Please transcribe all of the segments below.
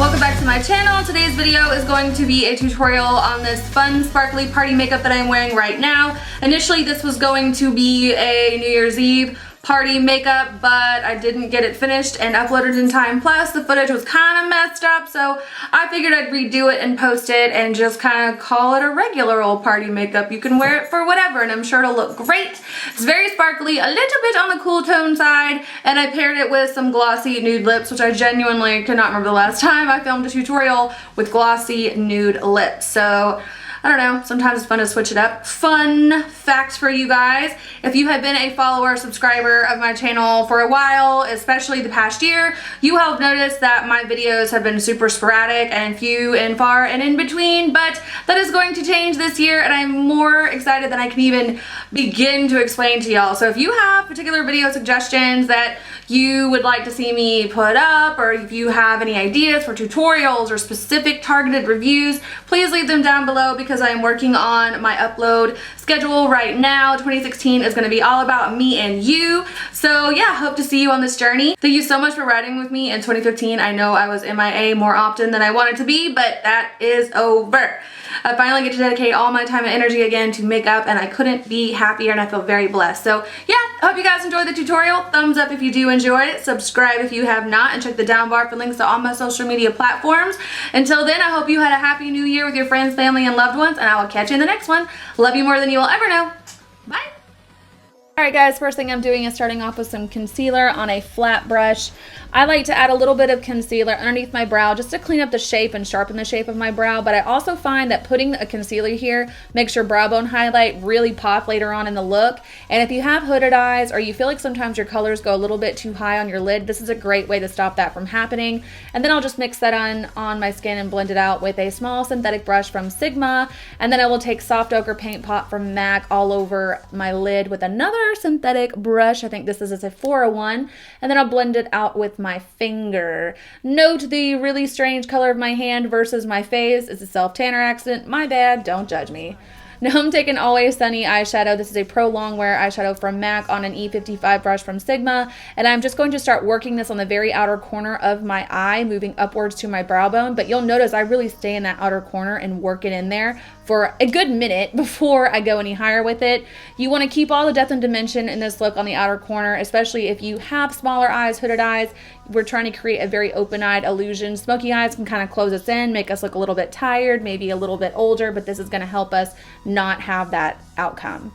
Welcome back to my channel. Today's video is going to be a tutorial on this fun sparkly party makeup that I'm wearing right now. Initially this was going to be a New Year's Eve party makeup, but I didn't get it finished and uploaded in time. Plus the footage was kind of messed up, so I figured I'd redo it and post it and just kind of call it a regular old party makeup. You can wear it for whatever and I'm sure it'll look great. It's very sparkly, a little bit on the cool tone side, and I paired it with some glossy nude lips, which I genuinely cannot remember the last time I filmed a tutorial with glossy nude lips. So I don't know, sometimes it's fun to switch it up. Fun fact for you guys, if you have been a follower, subscriber of my channel for a while, especially the past year, you have noticed that my videos have been super sporadic and few and far and in between, but that is going to change this year and I'm more excited than I can even begin to explain to y'all. So if you have particular video suggestions that you would like to see me put up, or if you have any ideas for tutorials or specific targeted reviews, please leave them down below because I am working on my upload schedule right now. 2016 is going to be all about me and you. So yeah, hope to see you on this journey. Thank you so much for riding with me in 2015. I know I was MIA more often than I wanted to be, but that is over. I finally get to dedicate all my time and energy again to makeup and I couldn't be happier and I feel very blessed. So yeah, I hope you guys enjoyed the tutorial. Thumbs up if you do enjoy it. Subscribe if you have not, and check the down bar for links to all my social media platforms. Until then, I hope you had a happy new year with your friends, family, and loved ones, and I will catch you in the next one. Love you more than you will ever know. Bye. Alright guys, first thing I'm doing is starting off with some concealer on a flat brush. I like to add a little bit of concealer underneath my brow just to clean up the shape and sharpen the shape of my brow, but I also find that putting a concealer here makes your brow bone highlight really pop later on in the look. And if you have hooded eyes or you feel like sometimes your colors go a little bit too high on your lid, this is a great way to stop that from happening. And then I'll just mix that on my skin and blend it out with a small synthetic brush from Sigma, and then I will take Soft Ochre Paint Pot from MAC all over my lid with another synthetic brush. I think this is a 401, and then I'll blend it out with my finger. Note the really strange color of my hand versus my face. It's a self-tanner accident. My bad. Don't judge me. Now I'm taking Always Sunny eyeshadow. This is a Pro Longwear eyeshadow from MAC on an E55 brush from Sigma, and I'm just going to start working this on the very outer corner of my eye, moving upwards to my brow bone. But you'll notice I really stay in that outer corner and work it in there for a good minute before I go any higher with it. You want to keep all the depth and dimension in this look on the outer corner, especially if you have smaller eyes, hooded eyes. We're trying to create a very open-eyed illusion. Smoky eyes can kind of close us in, make us look a little bit tired, maybe a little bit older, but this is going to help us not have that outcome.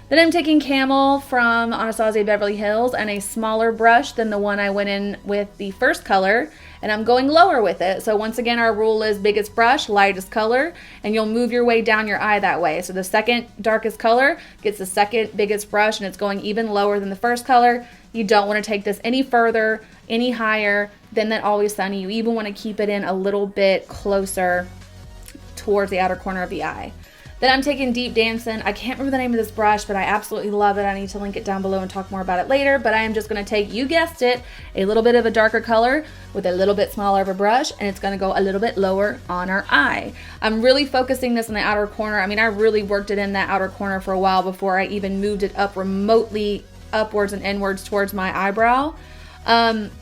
Then I'm taking Camel from Anastasia Beverly Hills and a smaller brush than the one I went in with the first color, and I'm going lower with it. So once again, our rule is biggest brush, lightest color, and you'll move your way down your eye that way. So the second darkest color gets the second biggest brush, and it's going even lower than the first color. You don't want to take this any further, any higher than that Always Sunny. You even want to keep it in a little bit closer towards the outer corner of the eye. Then I'm taking Deep Damson. I can't remember the name of this brush, but I absolutely love it. I need to link it down below and talk more about it later, but I am just going to take, you guessed it, a little bit of a darker color with a little bit smaller of a brush, and it's going to go a little bit lower on our eye. I'm really focusing this on the outer corner. I mean, I really worked it in that outer corner for a while before I even moved it up remotely upwards and inwards towards my eyebrow.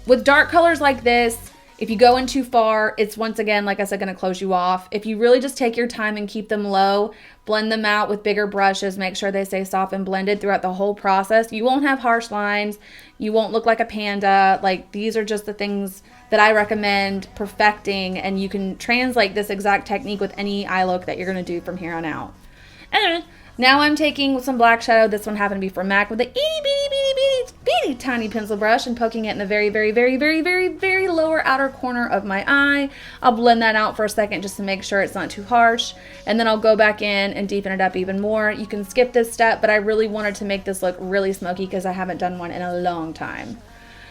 With dark colors like this, if you go in too far, it's once again, like I said, going to close you off. If you really just take your time and keep them low, blend them out with bigger brushes, make sure they stay soft and blended throughout the whole process, you won't have harsh lines, you won't look like a panda. Like, these are just the things that I recommend perfecting, and you can translate this exact technique with any eye look that you're going to do from here on out. And now I'm taking some black shadow. This one happened to be from MAC with a itty bitty tiny pencil brush and poking it in the very lower outer corner of my eye. I'll blend that out for a second just to make sure it's not too harsh, and then I'll go back in and deepen it up even more. You can skip this step, but I really wanted to make this look really smoky because I haven't done one in a long time.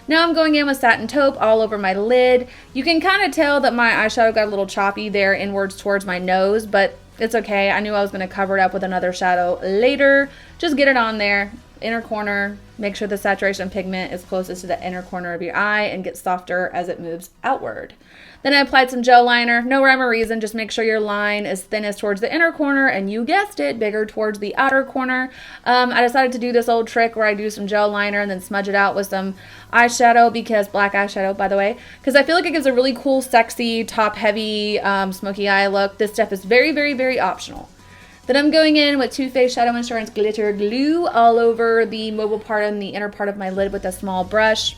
Now I'm going in with Satin Taupe all over my lid. You can kind of tell that my eyeshadow got a little choppy there inwards towards my nose, but it's okay. I knew I was going to cover it up with another shadow later. Just get it on there. inner corner. Make sure the saturation pigment is closest to the inner corner of your eye and gets softer as it moves outward. Then I applied some gel liner. No rhyme or reason, just make sure your line is thinnest towards the inner corner and you guessed it, bigger towards the outer corner. I decided to do this old trick where I do some gel liner and then smudge it out with some eyeshadow, because black eyeshadow, by the way, because I feel like it gives a really cool, sexy, top heavy, smoky eye look. This stuff is very, very, very optional. Then I'm going in with Too Faced Shadow Insurance Glitter Glue all over the mobile part and the inner part of my lid with a small brush,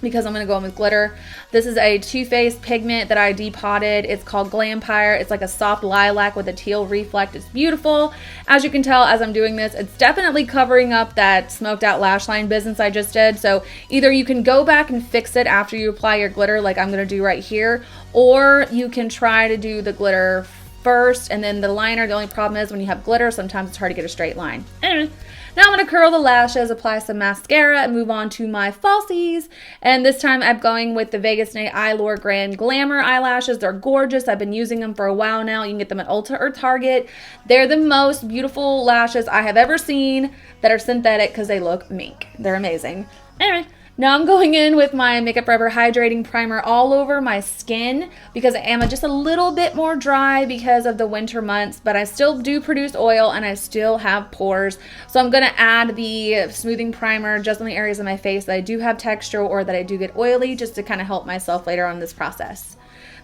because I'm going to go in with glitter. This is a Too Faced pigment that I depotted. It's called GLAMPIRE. It's like a soft lilac with a teal reflect. It's beautiful. As you can tell as I'm doing this, it's definitely covering up that smoked out lash line business I just did. So either you can go back and fix it after you apply your glitter like I'm going to do right here, or you can try to do the glitter first and then the liner. The only problem is when you have glitter, sometimes it's hard to get a straight line. Anyway, now I'm going to curl the lashes, apply some mascara, and move on to my falsies. And this time I'm going with the Vegas Night EYELURE Grand Glamour eyelashes. They're gorgeous. I've been using them for a while now. You can get them at Ulta or Target. They're the most beautiful lashes I have ever seen that are synthetic because they look mink. They're amazing. Anyway, now I'm going in with my Makeup Forever Hydrating Primer all over my skin because I am just a little bit more dry because of the winter months, but I still do produce oil and I still have pores. So I'm going to add the smoothing primer just on the areas of my face that I do have texture or that I do get oily, just to kind of help myself later on in this process.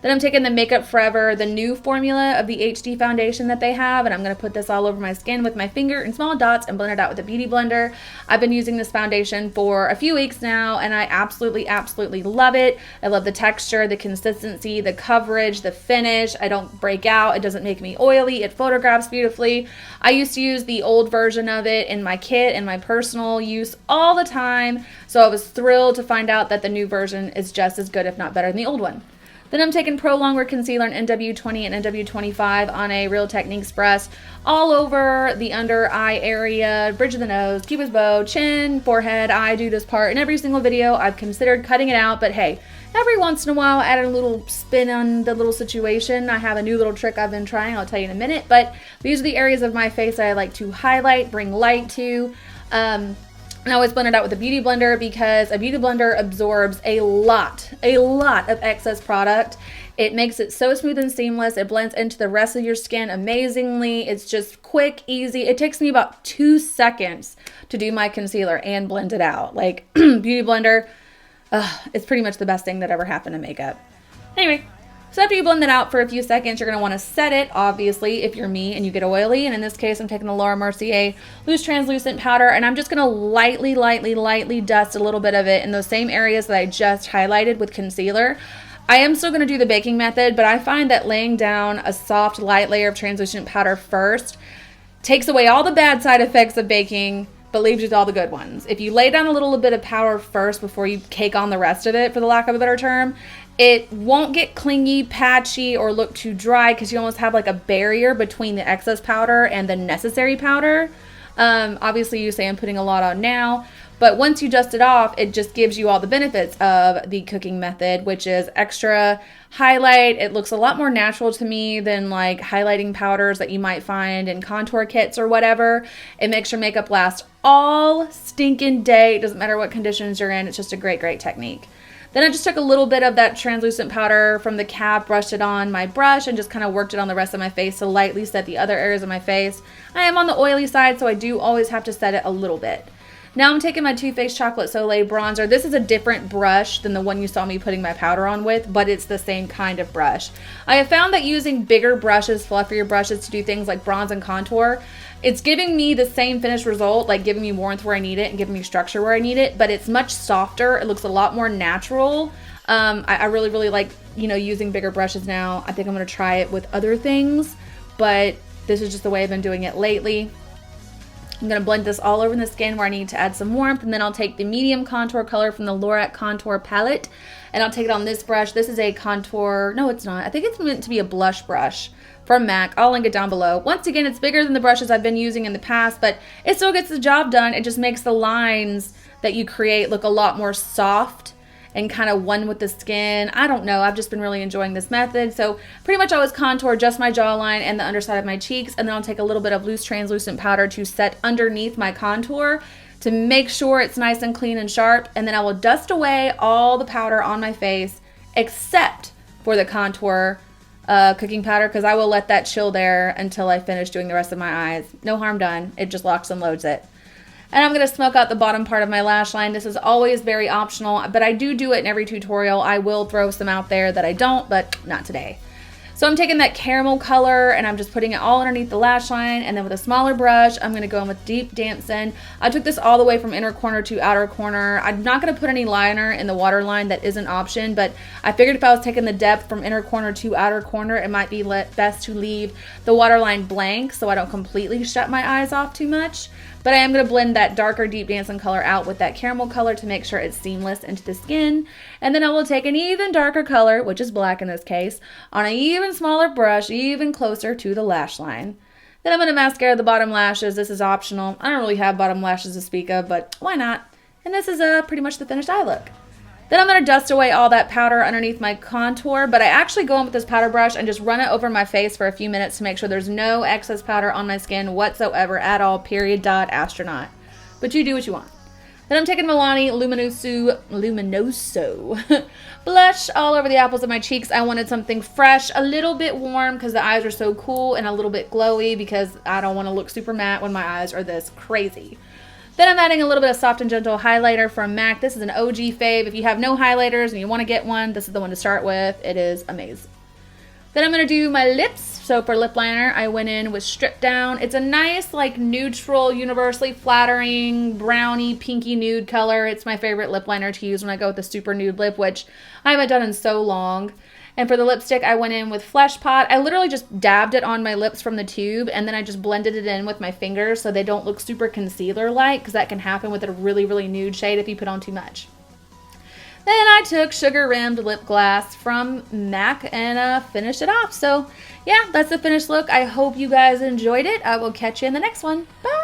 Then I'm taking the Makeup Forever, the new formula of the HD foundation that they have, and I'm going to put this all over my skin with my finger in small dots and blend it out with a beauty blender. I've been using this foundation for a few weeks now, and I absolutely, absolutely love it. I love the texture, the consistency, the coverage, the finish. I don't break out. It doesn't make me oily. It photographs beautifully. I used to use the old version of it in my kit and my personal use all the time, so I was thrilled to find out that the new version is just as good, if not better, than the old one. Then I'm taking Pro Longwear Concealer in NW20 and NW25 on a Real Techniques brush all over the under eye area, bridge of the nose, cupid's bow, chin, forehead. I do this part in every single video. I've considered cutting it out, but hey, every once in a while add a little spin on the little situation. I have a new little trick I've been trying. I'll tell you in a minute, but these are the areas of my face that I like to highlight, bring light to. I always blend it out with a beauty blender because a beauty blender absorbs a lot of excess product. It makes it so smooth and seamless. It blends into the rest of your skin amazingly. It's just quick, easy. It takes me about 2 seconds to do my concealer and blend it out. Like, beauty blender, it's pretty much the best thing that ever happened to makeup. Anyway, so after you blend it out for a few seconds, you're going to want to set it, obviously, if you're me and you get oily. And in this case, I'm taking the Laura Mercier Loose Translucent Powder, and I'm just going to lightly dust a little bit of it in those same areas that I just highlighted with concealer. I am still going to do the baking method, but I find that laying down a soft, light layer of translucent powder first takes away all the bad side effects of baking, but leaves you with all the good ones. If you lay down a little bit of powder first before you cake on the rest of it, for the lack of a better term, it won't get clingy, patchy, or look too dry because you almost have like a barrier between the excess powder and the necessary powder. Obviously, you say I'm putting a lot on now, but once you dust it off, it just gives you all the benefits of the cooking method, which is extra highlight. It looks a lot more natural to me than like highlighting powders that you might find in contour kits or whatever. It makes your makeup last all stinking day. It doesn't matter what conditions you're in. It's just a great, great technique. Then I just took a little bit of that translucent powder from the cap, brushed it on my brush, and just kind of worked it on the rest of my face to lightly set the other areas of my face. I am on the oily side, so I do always have to set it a little bit. Now I'm taking my Too Faced Chocolate Soleil bronzer. This is a different brush than the one you saw me putting my powder on with, but it's the same kind of brush. I have found that using bigger brushes, fluffier brushes to do things like bronze and contour, it's giving me the same finished result, like giving me warmth where I need it and giving me structure where I need it, but it's much softer. It looks a lot more natural. I really, really like, using bigger brushes now. I think I'm going to try it with other things, but this is just the way I've been doing it lately. I'm going to blend this all over the skin where I need to add some warmth, and then I'll take the medium contour color from the Lorac Contour Palette, and I'll take it on this brush. This is a contour, no it's not, I think it's meant to be a blush brush from MAC. I'll link it down below. Once again, it's bigger than the brushes I've been using in the past, but it still gets the job done. It just makes the lines that you create look a lot more soft and kind of one with the skin. I don't know, I've just been really enjoying this method. So pretty much I always contour just my jawline and the underside of my cheeks, and then I'll take a little bit of loose translucent powder to set underneath my contour to make sure it's nice and clean and sharp. And then I will dust away all the powder on my face except for the contour cooking powder, because I will let that chill there until I finish doing the rest of my eyes. No harm done. It just locks and loads it. And I'm going to smoke out the bottom part of my lash line. This is always very optional, but I do it in every tutorial. I will throw some out there that I don't, but not today. So I'm taking that caramel color and I'm just putting it all underneath the lash line, and then with a smaller brush, I'm going to go in with Deep Damson. I took this all the way from inner corner to outer corner. I'm not going to put any liner in the waterline. That is an option, but I figured if I was taking the depth from inner corner to outer corner, it might be best to leave the waterline blank so I don't completely shut my eyes off too much. But I am going to blend that darker Deep Damson color out with that caramel color to make sure it's seamless into the skin. And then I will take an even darker color, which is black in this case, on an even smaller brush, even closer to the lash line. Then I'm going to mascara the bottom lashes. This is optional. I don't really have bottom lashes to speak of, but why not? And this is pretty much the finished eye look. Then I'm going to dust away all that powder underneath my contour, but I actually go in with this powder brush and just run it over my face for a few minutes to make sure there's no excess powder on my skin whatsoever at all, period, dot, astronaut. But you do what you want. Then I'm taking Milani Luminoso blush all over the apples of my cheeks. I wanted something fresh, a little bit warm because the eyes are so cool, and a little bit glowy because I don't want to look super matte when my eyes are this crazy. Then I'm adding a little bit of Soft and Gentle highlighter from MAC. This is an OG fave. If you have no highlighters and you want to get one, this is the one to start with. It is amazing. Then I'm going to do my lips. So for lip liner, I went in with Strip Down. It's a nice, like, neutral, universally flattering, browny, pinky nude color. It's my favorite lip liner to use when I go with a super nude lip, which I haven't done in so long. And for the lipstick, I went in with Flesh Pot. I literally just dabbed it on my lips from the tube, and then I just blended it in with my fingers so they don't look super concealer-like, because that can happen with a really, really nude shade if you put on too much. Then I took Sugar Rimmed Lip Gloss from MAC and finished it off. So, yeah, that's the finished look. I hope you guys enjoyed it. I will catch you in the next one. Bye!